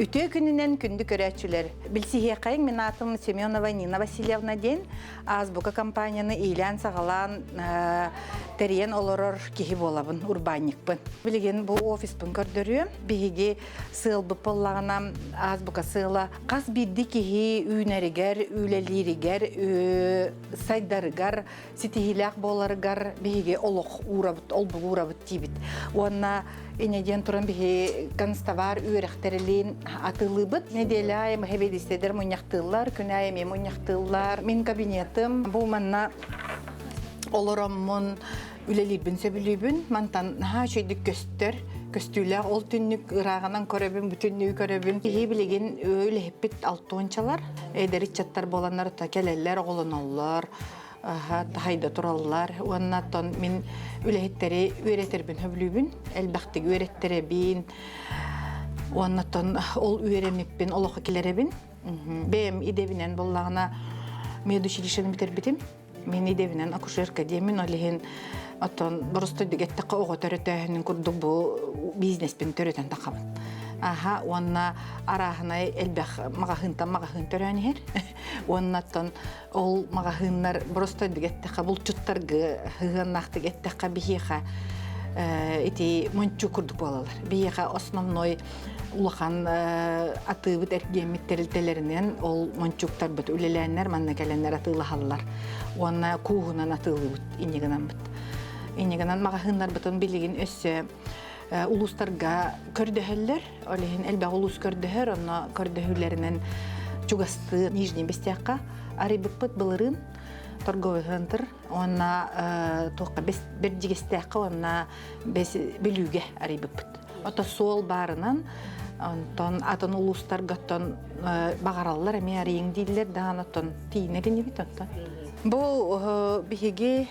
Үтө күнінен күнді көрәтшілер. Білсіге қайын, мен атым Семенова Нина Васильевна ден, Азбука компанияны ийлән сағалан тәрен олорор кехи болабын, урбанникпын. Білген бұл офиспын көрдірі, бігеге сыл бұпыллағына Азбука сыла. Қас бидді кехи үйнәрігер, үйләлерігер, сайдарығар, сетихиләқ боларығар, бігеге олық урабыт, олбыл урабыт тибіт. Онна Энеден туран бихи канставар үйрәхтәрелин атылыбыт. Неделяйым хебедистедер мұняқтылар, күнәйме мұняқтылар. Мен кабинетым бұл манна олороммын үлелербін сөбілебін. Мантан шөйдік көстер, көстүләр ол түннік ырағынан көрөбін, бүтіннік көрөбін. Бихи білеген өлі хеппет алтуынчалар. Эдерит чаттар боланар та келелер, оғылыналар. Тахайда тураллар. Уаннаттан мен үләһеттәре үйрәтербин хөблүбүн. Әлбәхтә үйрәттеребин. Уаннаттан ол үйрәмеппин, олоқы келеребин. Бем идевинен боллагына медучилищені битербитим. Мен идевинен акушерка демин олеген аттан просто дигетте ого төрөтөһүнүн курдук бу бизнеспен төрөтөн такабын. Уанна арахынай әлбәх мағахын төрәнігер. Уаннаттан ол мағахыннар просто дегеттіға бұл чуттарғы ғығаннақты геттіға бейеға мұнчу күрдік болалар. Бейеға основной улахан атыбыт әргеметтерілтелерінен ол мұнчуктар бұт үлеләнер, манна кәләнер атылығалар. Уанна куғынан атылы бұт, инегінан бұт. Инегінан мағахыннар бұтын білеген өссі улустарга көрдөһөллөр, олehen элбә улус көрдөһөр, аны көрдөһүләреннән чугасты нижний бестякка арыбыппыт былырын торговый центр, аны тоққа бер дигестякка, аны белүгә арыбыппыт. Ата сол барынан антон атын улустаргаттан багараллар, эме арыйын дилер, даанаттан тиинерин бит атта. Бу биһиге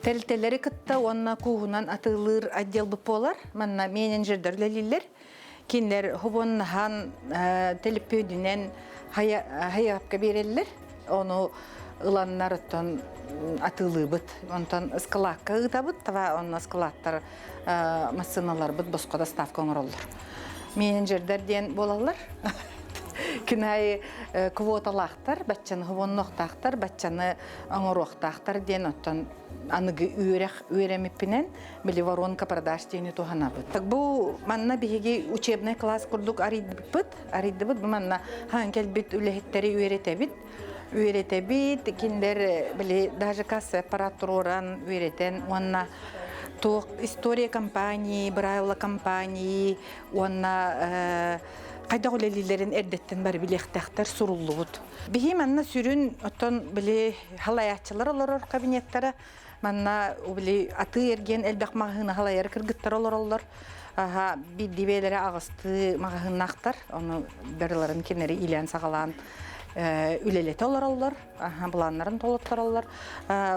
Тәлтелері кітті, онына куғынан атылыр отдел бұп болар. Манна менеджердер ләлілер. Кендер хубоннахан телепөйдінен хайапқа берелілер. Оны ұланнар ұттан атылы бұд. Онтан ұскалаққа ұтабыд, тава оны ұскалақтар массыналар бұд, босқода ставка оңыролыр. Менеджердерден болалар. Күнәй квоталақтар, бәтчаны хубонноқтақтар, бәтчаны оңыроқтақтар ден оттан аныгы үйрәмеппінен білі воронка продаж дейіні туғанабыд. Бұл манна бігеге учебный класс күрдік аридбыд, бұл манна хан кәлбет үләхеттері үйретебіт, кендер білі даже касса аппаратуран үйретен, онна тоқ история компании, брайла компании, онна Қайда олелілерін әрдеттен бәрі білектәқтер сұрулы бұд. Бігі манна сүрін оттан білі халаятчылар олар кабинеттері. Манна аты ерген әлбәқ мағығына халайары кіргіттер олар. Биддивелері ағысты мағығынақтар. Оны бәрілерін кенері илән сағалан үлелеті олар. Бұланларын толыттар олар.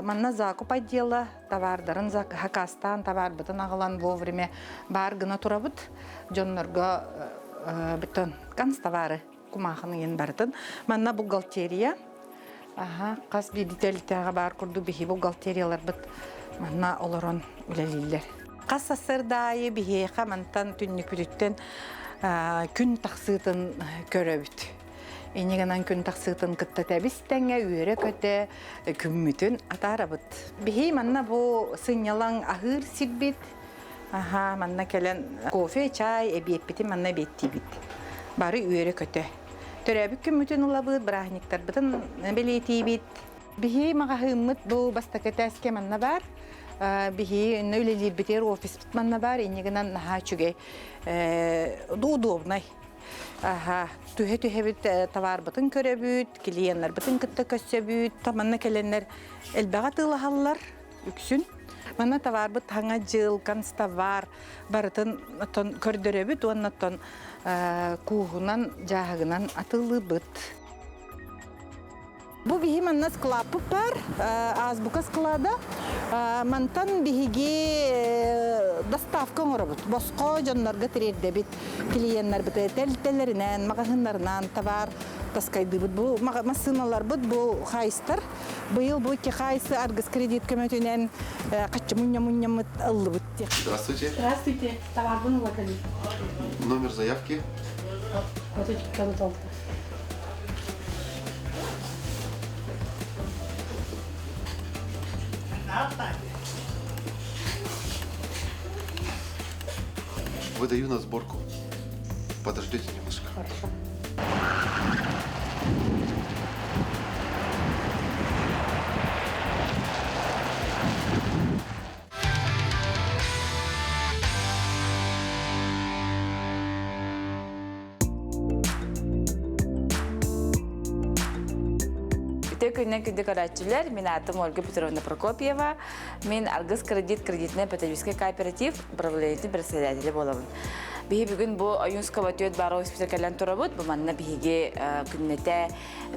Манна закуп отдела, товардарын хакастан, товар бұтын ағылан вовреме барғына тұра бұд. Жонларға бүтін канставары кумахының ең бартын. Манна бухгалтерия. Қас бедителітіға бар күрді бейі бухгалтериялар бұд. Манна оларын үлелейлер. Қас асырдайы бейі қамантан түннік бүріттен күн тақсытын көрі бүт. Енегінен күн тақсытын күтті тәбістәңе үйері көті күммітін атары бұд. Бейі манна бұл сынялан ағыр сирбет. Манна келен кофе, чай, әбет бітім, манна бетті бит. Бары үйері көті. Төрәбік күммітін ұлабыд, бірахниктар бұтын білеті бит. Бігі мағағымыд бұл бастакеті әске манна бар. Бігі өлелер бітер офис бұт манна бар. Енегінен наға чүге удобнай. Түхе біт тавар бұтын көрі бүт, клиентлер бұтын күтті көсі бүт. Манна келенлер әлбәға тылағалар, үксін. Манна тавар бұт хаңа жыл, канставар, барытын көрдірі бүт, оннаттан куғынан, жағығынан атылы бұт. Бұл бігі манна склапы бар, азбука склада. Мантан бігі доставка оңыры бұт. Босқо жонларға тірерді бүт, клиентлер бұт, тәлтелерінен, мағахынларынан тавар таскайды бұт. Бұл массыналар бұт, бұл қайыстар. Был будете хайсы аргас кредит комитетен качу мунья аллы. Здравствуйте. Здравствуйте. Товар был локализован. Номер заявки? Вот эти канатал. Выдаю на сборку. Подождите немножко. Хорошо. Күннен күнді көрәтчілер, мен атым Ольга Петровна Прокопьева, мен Аргыс кредитный педагогический кооператив правлениетін председателі боламын. Бихи бүгін бұл Оюнска батует бары госпиталь кәлін тұра бұд, бұл манна бихиге күннеті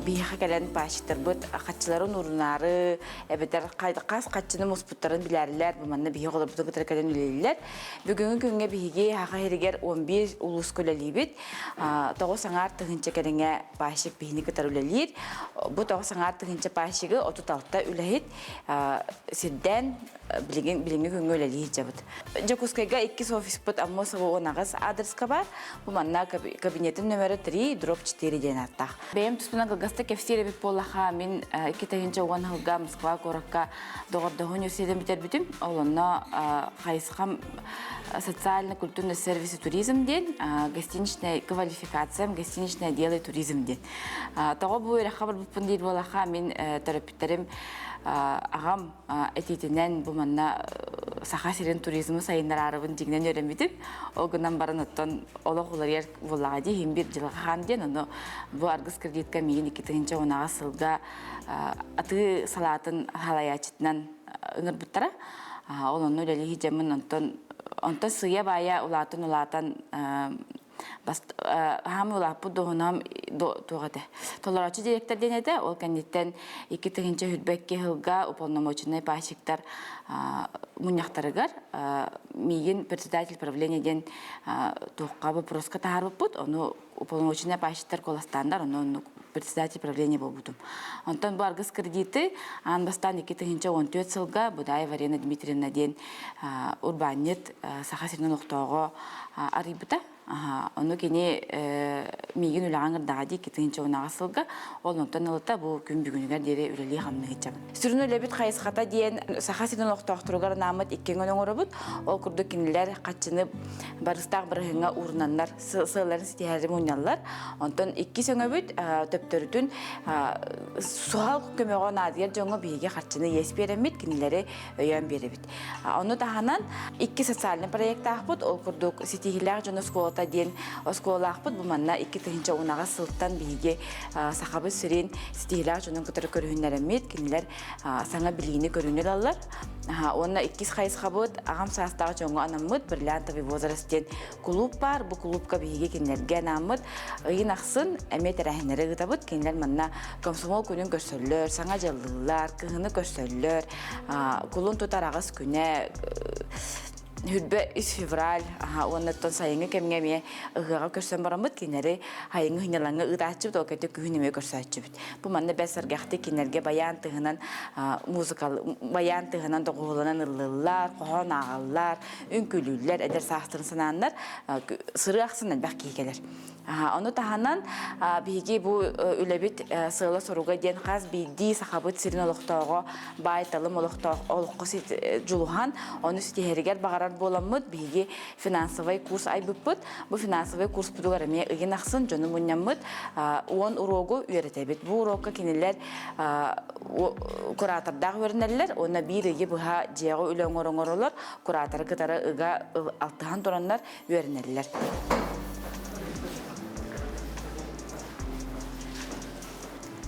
бихиға кәлін пашықтыр бұд, қатшыларын ұрынары, әбетер қас қатшының мұспыттарын біләрілер, бұл манна бихи қолы бұды бұтыр кәлін үлелілер. Бүгінгі күнге бихиге хақа херігер 11 ұлыс көлелі бет, тоғы саңар тұғынча кәліңе пашық бихіні күтір үлелер. Бұл тоғы саңар тұғынча пашығы 36-та үләйет сирден біліңгі күнгі өлелі жабыд. Жакускайға 2 офис бұд, аммо сығы онағыз адреска бар. Бұл манна кабинетім нөмірі 3, дроп 4 ден аттақ. Бәйім тұспынан қылғасты кәфсері біп болаға, мен 2 тағынша оған ғылға Москва қораққа доғырдағы университетін бітер бітім. Олына қайысқам социально-культурный сервис и туризм ден, гостиничная квалификация, гостиничное дело и туризм ден. Тоғы бұл өріға бір бұппын дейд болаға, мен терапевтерім ағам әтетінен бұл манна саха сирен туризмы сайындар арыбын дегінен өремедім. Ол күннен барын ұттан олық олар ер болаға де, 21 жылға қан ден, оны бұл Аргыс кредитка мейін 2-тігінші онаға сылға аты салатын халаячытынан ұңыр бұттара. Ол оны өлелі хиджамын онтан сыя бая улатын хамы улапы доғынам тоғады. Толарачы директор денеді, ол кәнеттен 2-тігінші хүтбәкке ғылға уполномоченный пашықтар мұнияқтарығар. Мейін председатель правлениеден тоққа вопроска тағарып бұд, оны уполномоченный пашықтар коластандар, оны председатель правления был будем. Антон Баргас кредиты, анбастан 2014 сылга Будаева Арена Дмитриевна ден урбанет сахасирнан оқтоғы арибыта. Оны кене мейгін үлағаңыр дағади 2010 сылга, ол онтан ылыта бұл күн бүгінігер дере үлелі қамны кетчамын. Сүрін өлебіт қайысқата дейін сахасирнан оқтоқтыруғар намыт еккен өң орыбыт, ол күрді кенелер қатшыны барыстақ бірғыңа урнанлар, сыларын сетехәрі мұнялар. Онтан 2 сөңөбіт төптөрүтүн суал көмөгөн адыгер жоңго биге катчыны ес беремит кинилери өйөн беребит. Ону таханан 2 социальный проект ахпыт, ол курдук сетихилер жоно сколата ден оскола ахпыт, бу манна 2-тигинче унага сылттан биге сахабы сирен сетихилер жонун кытыр көрүннеремит, кинилер саңа билигини көрүнөр аллар. Онна 2 хайсхабыт, агам састагы жоңго анамыт, бриллиантовый возраст ден клуб бар, бу клубка биге кинилерге анамыт, ыйын аксын эмет эрахинери гытабыт, кинилер манна комсомол күнүн көрсөллөр, саңа жаллылар, кыгыны көрсөллөр, кулун тутар агыс күнэ, Хүлбе 3 февраль, оннаттан сайыңы кемгеме ыгыға көрсөн барамыд, кенері хайыңы хынялаңы ыдачып, ол көті күхінеме көрсәтчібіт. Бұл манны бәсіргәқті кенерге баян тығынан музыкал, баян тығынан тоғылынан ылылар, қоған ағалар, үнкүлілер, әдер сақтырын сананлар, сыры ақсынан бәқ кейкелер. Оны таханан биги бу үлебит сыла соруга ден хас биди сахабыт сирин олуқтауға байталым олуққы сит жулухан, оны ситихеригер бағарар боламыд биги финансовый курс айбыппыт. Бу финансовый курс бұдуғар әме ұйын ақсын жоны мұнямыд 10 урогу үйретебет. Бу урогка кенелер куратордағы өрінерлер, оны бір үйі бұға жеғі үлен орын-орылар, кураторы кытары ұға алтыған тұранлар өрінерлер.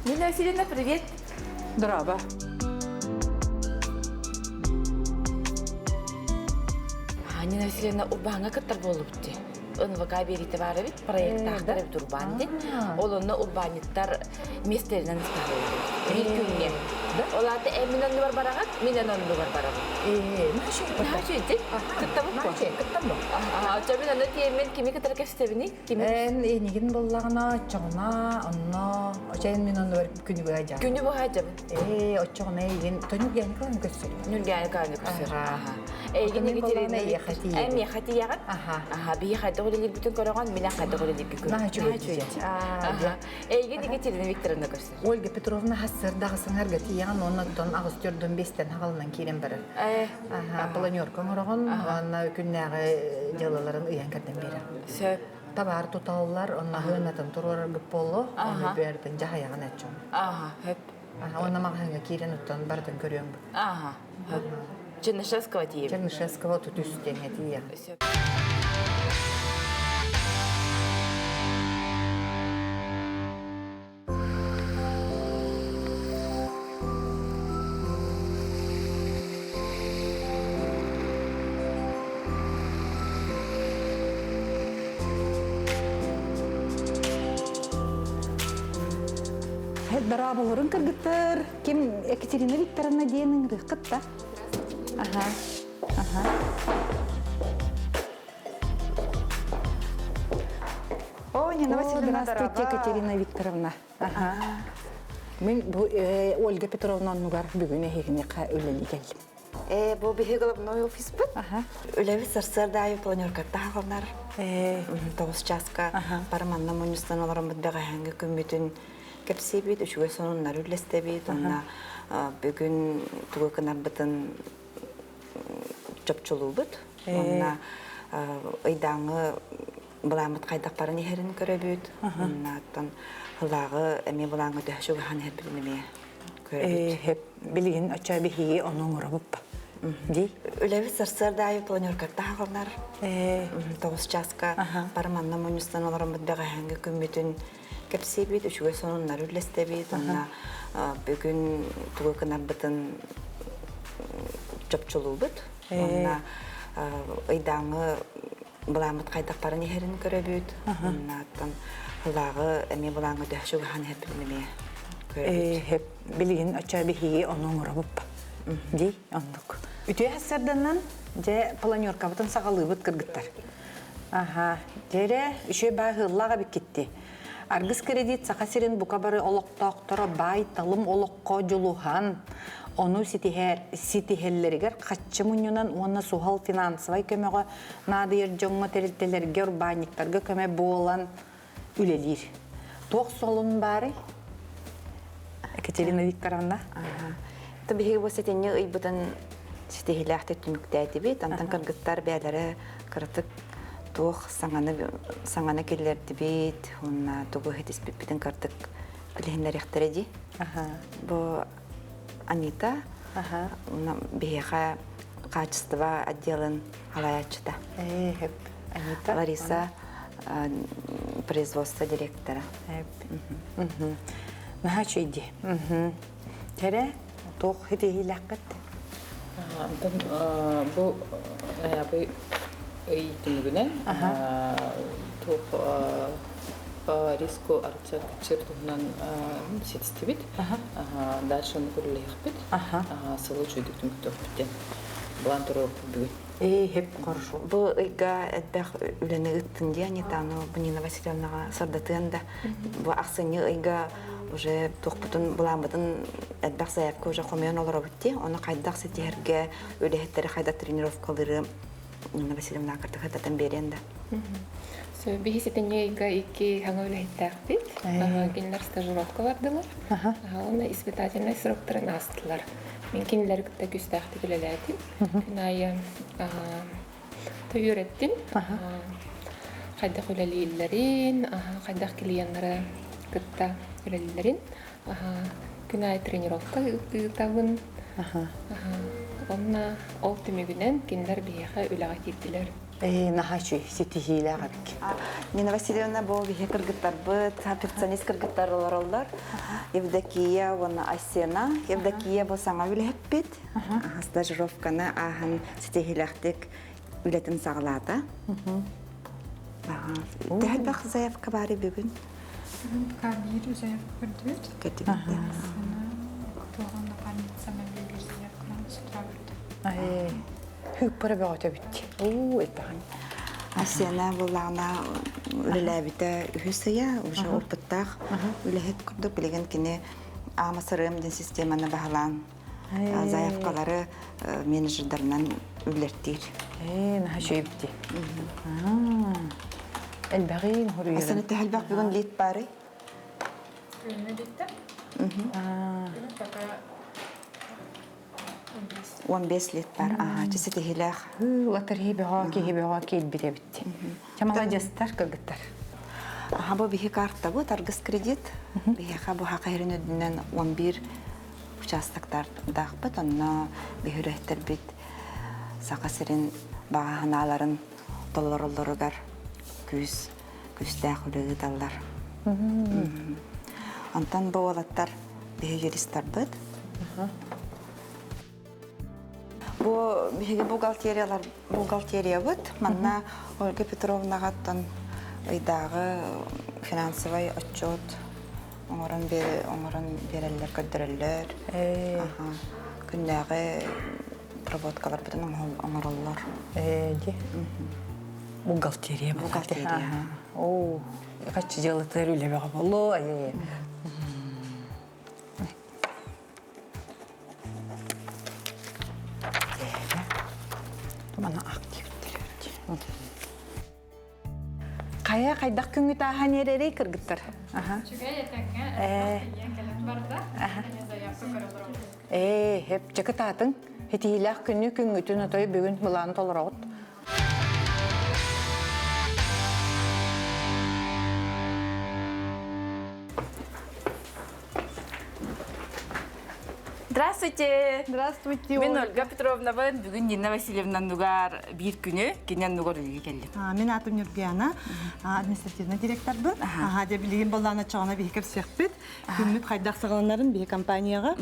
Нина Васильевна, привет! Здорово. Нина Васильевна, урбанға кыттар болыпты. НВК берите бары бит, проекттақтар урбан ден. Ол оны урбаниттар местерінен ставили. Bir күнге Оларды эминен бар барагат, минен онду бар барагат. Маши. Нахачу итик. Кыттабык бу. Кыттамы. Очабин аны темен кими кытар кестебини? Кими? Энигин боллагана чоңна, онно, очайын мен оны бар күнү бага жа. Күнү бу хажаб. Очоңна еген төнүк яны кылам көсөр. Нүргәне каны күсөр. Аха. Эйгене Боллагана гитерин. яхати. Эм яхати ягат. Би хаты голелик бүтүн көрөгөн, мен хаты голелик күн. Нахачу. Эйгене гитерин Викторовна көсөр. Ольга Петровна хассыр дагысын аргати ян оннон агыстырдын бестен хагалынан кирен барар. Планерка орогон, аны күннәге жылаларын ыян кирден берер. Сөп. Табар туталлар, онна хынатын турар гыполло, аны берден жаһаягын ачым. Хөп. Онна магынга кирен оттон бардын көрөм. Хөп. Чернышевского тиеп. Чернышевского тут үстен этия. Сөп. Дараболорун кыргыттар. Ким Екатерина Викторовна диенин рыкытта. О, Нина Васильевна, Здравствуйте, Екатерина Викторовна. Мен бу Ольга Петровна нугар бүгүн эхигине өлели келдим. Бу биһи головной офис бит. Үлеви сырсыр дайы планеркатта хагалар. 9 часка параманна монюстан оларым бит бәгәһәнге көммүтүн кепсибит, үшүгө сонуннар үлестебит. Онна бүгүн тугу кынарбытын чопчулубут. Онна ыйдаңы буламыт кайдак барын ихерин көрөбүт. Оннаттан хылагы эми булаңы дөшүгө хан хербилиме көрөбүт. Хеп билигин ача бихи онун урабып. Ди. Үлеви сырсыр дайы планеркатта хагалар. 9 часка параманна монюстан оларым бит бәгәһәнге көммүтүн кепсибит, үшүгө сонуннар үлестебит. Онна бүгүн тугу кынарбытын чопчулубут. Онна ыйдаңы буламыт кайдак барын ихерин көрөбүт. Оннаттан хылагы эми булаңы дөшүгө хан хербилиме көрөбүт. Хеп билигин ача бихи онун урабып. Ди, ондук. Үтө хассарданан же планерка бутун сагалыбыт кыргыттар. Жере үшө багыллага бик кетти. Аргыс кредит сахасирин букабары олоктоктора бай талым олокко жулухан. Ону ситихеллеригер каччы муньюнан уонна сухал финансовай көмөгө надыйыр жоңго терилтелерге урбаниктарга көмө болан үлелир. Тох солун бары Екатерина Викторовна. Табиһи бу сетенне ыйбытын ситихилахты түнүктәти бит. Антан кыргыттар бәләре кыртык тух саңаны келлерди бит. Онна тугу хетис битин кыртык билһиннәр ихтәреди. Бу Анита, биһиха качество отделын алаячта. Анита. Лариса, производство директора. Нахачу иди. Тере тох хитихилаккат. Бу ыйтымыгына тух риску арчак чертугунан сетистибит. Дальше он көрүлөйүкпүт. Сылуу чөйдүктүн күтөппүт. Булан туруп бүгүн. Хеп коршу. Бу ыйга эдбэх үлени ыттын ди Анитану Нина Васильевнага сардатыанда. Бу аксыны ыйга уже тохпутун буламбытын эдбэх заявка уже хомеон олоробутти. Оны кайдак сетиерге үлехеттери кайда тренировкалары Нина Васильевна картахатан беренде. Биһиситенне ики хаңа үлэхиттээхпит. Кинилер стажировка бардылар. Оны испытательный сроктарын астылар. Мен кинилер кытта күстээхти күлелээти. Күнайы тойюреттин. Кайдах үлелииллерин, кайдах клиенттары кытта үлелилерин. Күнай тренировка ытабын. Онна ол түмүгүнен кинилер биһиха үлэға кирдилер. Нахачу ситихилакат. Нина Васильевна бу биһи кыргыттар быт, перфекционист кыргыттар олар. Евдокия, вона Асена, Евдокия бу саңа үлэхпит. Стажировканы ахан ситихилактык үлетин саглата. Дәлбәк заявка бары бүгүн. Кабир заявка көрдүт. Кетибит. туғанда больницама бөлерсиер кран сутравырды. Хүппәрі бәғат өбітті. Уу, әйтпаған. Асена булана үлеләбите үһүсыя уже опыттах үлеһет курдук билеген кине амасырым ден системаны баһалан заявкалары менеджердарынан үлертир. Наха шөйбітті. Әлбәғин хұрыйырын. Асена тәһәлбәк бүгін лит бары. Күнне битті. Күнне пока 15 лит бар. Чесе тәһиләх. Латыр хебеға кейбіре бітті. Чамала жастар кіргіттар. Бу бихи карта бу таргыс кредит. Бихиха бу хакайрын өдүнөн 11 участоктар дагбыт. Онна бихүрәттер бит сакасырын баганаларын долларларыгар күстәх үлеги даллар. Антан бу алаттар бихи юристтар бит. Бу бихи бухгалтерия бит. Манна Ольга Петровнага тон ыйдагы финансовый отчет оңорон берелер көддөрөллөр. Күндәге проводкалар бүтән оңороллар. Ди. Бухгалтерия. О, качы жылытыр үлебеға болу. Мана активтер өтті. Қайдақ күңі тағын ерері кіргіттір? Чугай етәкке, ең кәлет барда, заявка көрілдірім. Хеп жакы таатын, хетиилах күнні күнгүтін отой бүгін бұланы толырауыт. Здравствуйте. Здравствуйте. Мен Ольга Петровна, бүгін Нина Васильевна нугар бір күні, кенен нугар үлге келдім. Мен атым Нурбияна, административный директорбын. Де билеген балланы чағына бейкіп сеқпет. Күнмет қайдақ сағаланарын бей компанияға.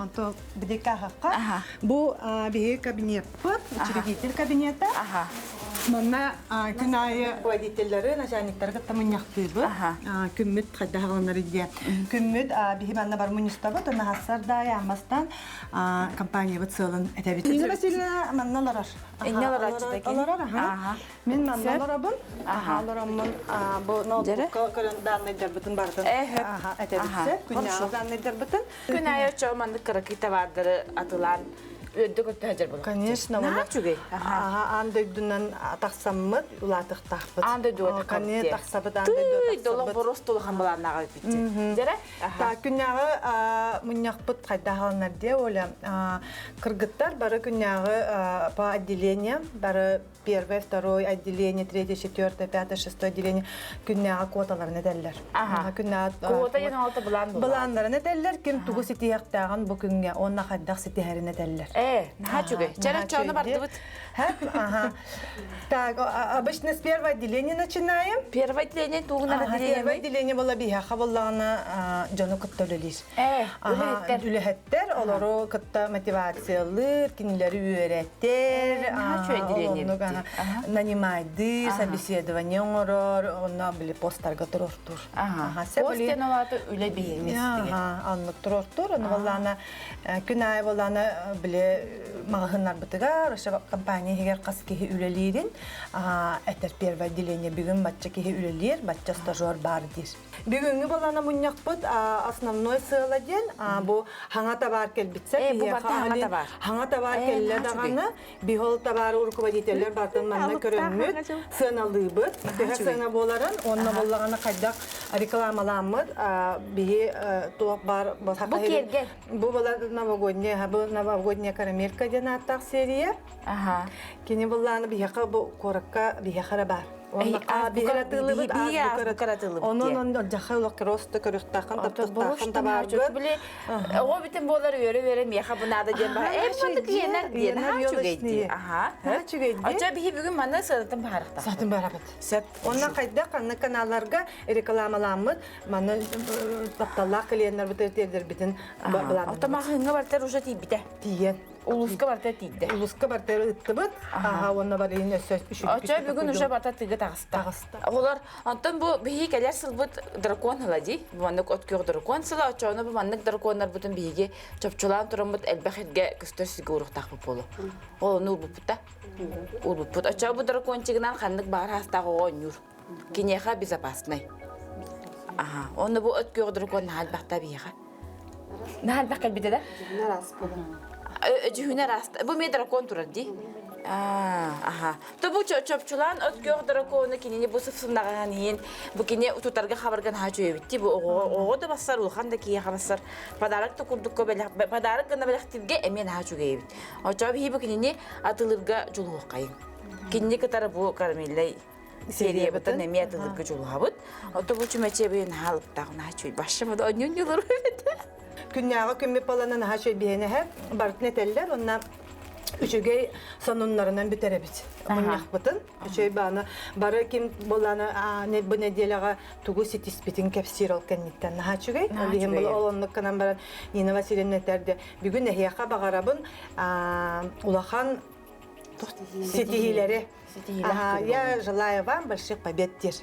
Онто бідек ағаққа. Бұл бей кабинет бұд, учредитель кабинеті. Манна күн айы водителері, начальниктері тамынняқты бұд. Күнмет қайдақ сағаланары де. Күнмет бей банна бар мұнисты бұд, оны ғасырда ямастан компания бұд сылын әтәбет. Нина Васильевна манна ларар. Мен манна ларабын. Ларамын бұл ноутбукка данныйдар бұтын бардын. Әтәбетсе, күнне данныйдар бұтын. Күн айы чоғманды қырықита бардыры атылан өдді көтті әжір болу. Конечно, Наға чүгей? андойдунан тақсаммыд, улатық тақпыд. Андойду өті Кане қапты. тақсабыд, Түй, андойду долы тақсабыд. бұрыс толыған баларынаға өтпетті. Жәрі? Күнняғы мұнняқпыд қайда қалынар де, оля. Кыргыттар бары күнняғы по отделениям, бары первое, второе отделение, третье, четвертое, пятое, шестое отделение күнняғы квоталарын әдәлілер. Квота ең алты бұлан бұл. Бұландарын әдәлілер, кем туғы сетияқтаған бұл күнге, онна қайдақ сетиярын әдәлілер. Наға чүгей? Жәрі чоғыны барды бұд? Так, обычно с первого отделения начинаем. Первое отделение туғынар отделение Первое отделение была бияха боллағына жону күтті өлелейс. Үлехеттер, олару күтті мотивациялыр, кинелері үйереттер. Наға чү отделение бітті? Нанимайды, собеседование оңырыр, онна білі посттарға тұрыр-тұр. Посттен олаты үлі бейместіге. Анлық тұрыр-тұр, оны боллағына күн айы боллағына білі мағығынар бұтыға, Роша компания егер қас кейі үлелерін, әтір первое отделение бүгін батча кейі үлелер, батча стажер бар дер. Бүгінгі боллағына мұнняқ бұд, основной сыйладен, бұл хаңа табар келбітсе, хаңа табар келі дағаны, бихол табар руководителер бартын манна көрінміт, сыналый бұд, сына боларын, онына боллағына қайдақ рекламаламыд, бейі туақ бар. Бұл келген? Бұл новогодняя карамелька ден аттақ серия. Кені боллағына бейіқа бұл қорыққа бейіқара бар. Бихаратылыбыт, бухаратылыбыт. Onun жақай олақы росты көріқтақын, таптықтақын табарғын. Оғы бітін болар өрі-өрі меха бұнады ден бар. Бұнды киенер ден, чүгейді. Оча бейі бүгін маны сағытын барықта. Сағытын барабыд. Онна қайда қанны каналарға рекламаламыд, маны тапталақ кілиенлер бұтыр тердер бітін бұламыд. Автомақыңы бартар ұжа тей біті? Тиен. Улуска барта тиде. Улуска бартары ыттыбыт. Онна барыйын өссө үшүлүк. Оча бүгүн уже барта тиге тагыста. Олар антон бу бии келер сылбыт дракон халади. Маннык откур дракон сыла очоны бу маннык драконнар бутун бииге чопчулан турамыт элбахетге кыстөсүгө уруктак болу. Ол нул бупта. Ул бупут. Оча бу дракончигинан ханнык бар хастагы онюр. Кинеха безопасный. Ага, оны бу откур дракон халбахта биига. Нахал бакал биде да? Жүйүнө раст. Бу ме дракон турар ди. Ага. То бу чопчулан откур драконы кинене бу сыфсындаган ен. Бу кине утутарга хабарган хачу эбитти. Бу ого да басар улхан да кие хабасар. Подарок то курдукка беле подарок гана белехтирге эмен хачу эбит. Оча би бу кинене атылырга жулуукайын. Кинне катары бу кармеллей серия бутан эме атылырга жулуабыт. Ото бу чумаче бен халып тагына хачу. Башымда онюн юлар эбит. Күнняга көмөп баланан хашой бihene hep bartne teller onna üçüge sonunlarından biterебит. Муньяк бутын. Üçüy баны бары ким боланы не бу неделяга тугу ситиспитин кепсирол кенниттен хачугай. Олим бул олонлук канан баран Нина Васильевна терде. Бүгүн эхяка багарабын улахан ситихилери. Я желаю вам больших побед, Тир.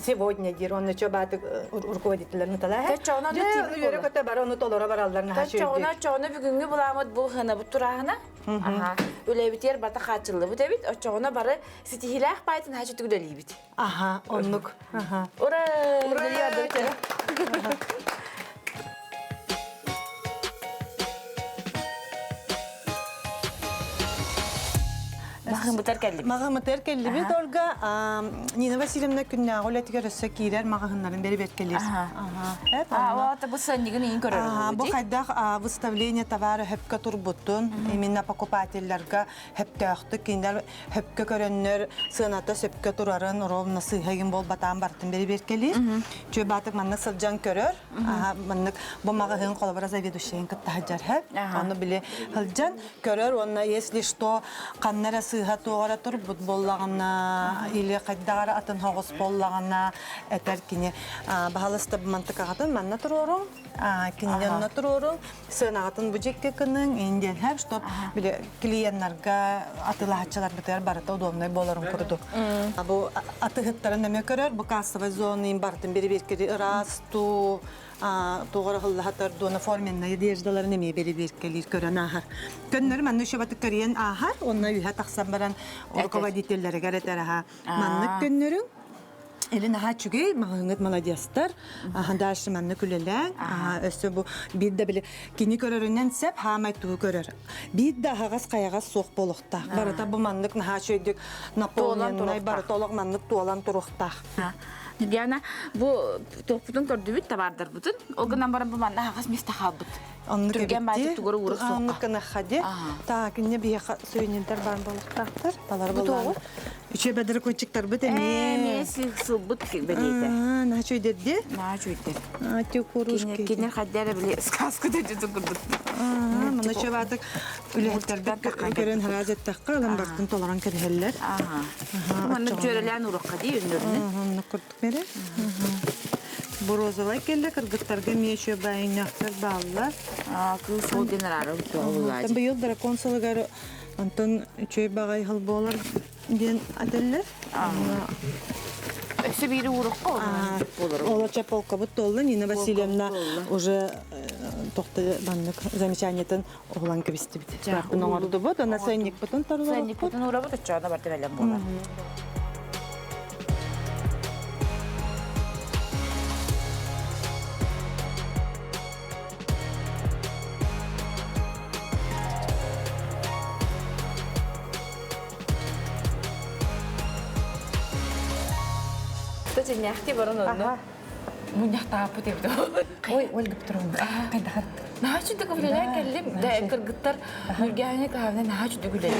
Сегодня, Дир, он еще баты руководителя Натала. Чона да тип. Ну, верю, что барону толора баралдарна хачу. Чона бүгүнгү буламыт бу хана бу турагына. Үле битер бата хачылы бу дебит. Чона бары ситихилах байтын хачу түгүлөйбит. Оннук. Ура! Ура! Мағамытар келді бет, Ольга. Нина Васильевна күнне ағылетіге рөссі кейлер мағағынларын бері бер келер. Оата бұл сәннігін ең көрір Бу хайдах выставление товара хөпкө турбуттун. Именно покупательлерге хөпкө актык киндер хөпкө көрөннөр сыната сөпкө турарын ровно сыйхагын бол батан бартын бери беркели. Чө батык манны сылжан көрөр. Маннык бу магазин колобра заведующийин кыттахажар хэп. Оны биле сылжан көрөр. Онна если что каннара сыйха тугара турбут боллагана или кайдагара атын хогос боллагана этер кине бахалыста мантыкагатын манна турорун. Киньянна турорун сынагатын бужекке кының инден хэп, чтоб биле клиентларга атылахачалар битер барыта удобный боларын курду. Бу атыгыттарын неме көрөр, бу кассовый зоны бартын бери беркери расту тугара хыллахатар дона форменна одеждаларын неме бери беркелир көрөн ахар. Көннөр манны шабаты көрен ахар, онна үйе таксан баран руководительлери гаретараха. Манны көннөрүн Элина хачугей, мағыңыт молодецтар, дальше манны күлеләң, өсі бұ бидді білі кені көрерінен сәп, хамай туы көрер. Бидді ағас қаяғас соқ болуқта. Барыта бұ маннык хачугейдік наполненнай, барыта олық маннык туалан тұруқта. Диана, бу тоқпутун көрді бүт табардар бұтын. Олғынан барын бұ манна ағас местаға бұт. Түрген бәті тұғыры ұрық соққа. Аннықына қаде. Та күнне бейеқа сөйнендер барын болуқтақтар. Балар болуаны. Üçe bedere koçuklar bu temi. Mesi sılbıt beliydi. Ne çöydedi? Ne çöydedi? Çok kuruşki. Kinler kadere bile skaskı da cüzü kurduk. Bunu çöbadık. Ülehetlerden görün harazet takka alan baktın tolaran kerheller. Bunu çöreleyen uğrakka değil ünlürünü. Bunu kurduk beri. Bu rozalay kelle kırgıtlarga meşe bayınaklar bağlılar. Kıl sol denir arı. Bu yıl drakon salıgarı Anton çöy bağay hal boğalar den adeller. Öse biri uğrakka olur. Ола чаполка вот толла Нина Васильевна уже тохта баннык замечаниятын оглан кебисти бит. Бартын оңорду бот, ана сенник бутун тарылар. Сенник бутун уğrabıt açada bardı belem bolar. Нехти барон одно. Муньяхта путевду. Ой, Ольга Петровна, кайдахар. Нахачу дегүлелер келлим. Да кыргыттар мürgähine kahvene nahачу degüleler.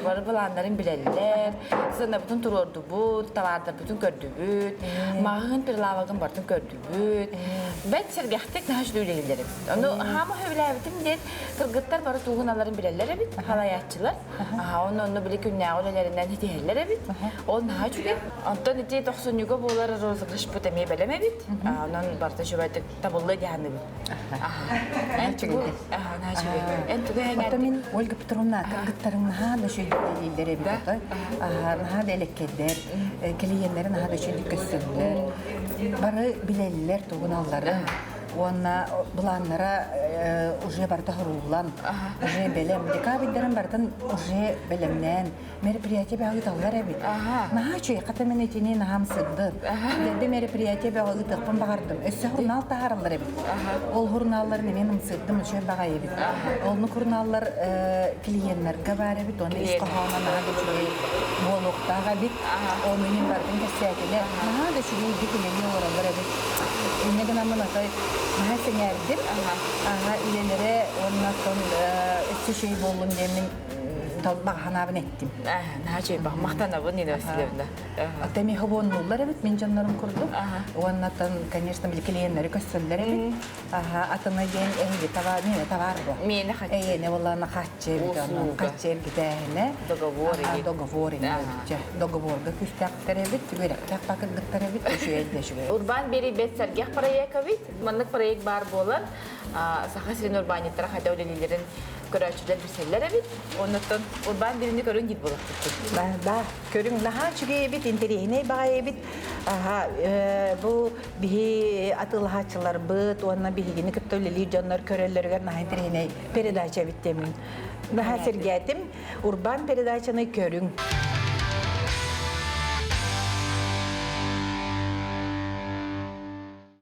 Бар баланларын билелер. Сына бүтүн турорду бу, таварда бүтүн көрдүбүт. Магын пирлавагын бартын көрдүбүт. Бет сергехтек нахачу дегүлелер. Аны хама хөйләбитим дет кыргыттар бары тугуналарын билелер бит. Халаяччылар. Оны биле күннә олелеринен хителер бит. Ол нахачу дет. Антон ити 90-го болар розыгрыш бут эме белеме бит. Анан барта шөбәтек табылды дигәнне бит. Ото мен Ольга Петровна кыргыттарың наха да шүйділдері бітті. Наха да элеккедер, келейенлері наха да шүйді көссілдер. Бары білелілер туғыналарын. Онна бұланлара уже барда хұрулан, уже белем. Декабиддерін бардын уже белемнен. Мероприятие бәғі таулар әбет. Наға чөй, қата мен етіне нағам сыдды. Дәді мероприятие бәғі тұқпын бағардым. Өссі хұрнал тағарылар әбет. Ол хұрналарын мен сыддым, үшер баға әбет. Олны хұрналар клиентлерге бар әбет. Оны ескі қауына наға да чөй болуқтаға бет. Оны мен бардым кәсәкелі. Наға да чөй бекелелі оралар әбет. Инеген амын атай наға сеңердім. Иелері онына сон өссі шөй болуын демін бағанабын еттім. Нәче бақ мақтанабын еді өсілерді. Атами хабоннулар әбет, мен жанларым құрдым. Оннаттан, конечно, білкелейенлері көссөлдер әбет. Атына ден әңге тавар бұ. Мені қатшы. Әйені оларына қатшы әбет, қатшы әбет әйіне. Договор әбет. Договор әбет. Договорға күстәқтер әбет, көрәктәк бақырдықтар әбет, өші әйді әші әбет. Урбан бери бет сәргех проект әбет, манлық проект бар болар. Сақасырын урбаниттара қайда өлелерін көрәчілер бірселер әбет. Оннаттан урбан берінде көрін дед болақ. Да, көрің наға чүге әбет, интерейіне баға әбет. Бұл бігі атылғачылар бұд, онына бігігіні күтті өлелер жонлар көрелерге наға интерейіне передача әбет демін. Наға сергетім, урбан передачаны көрің.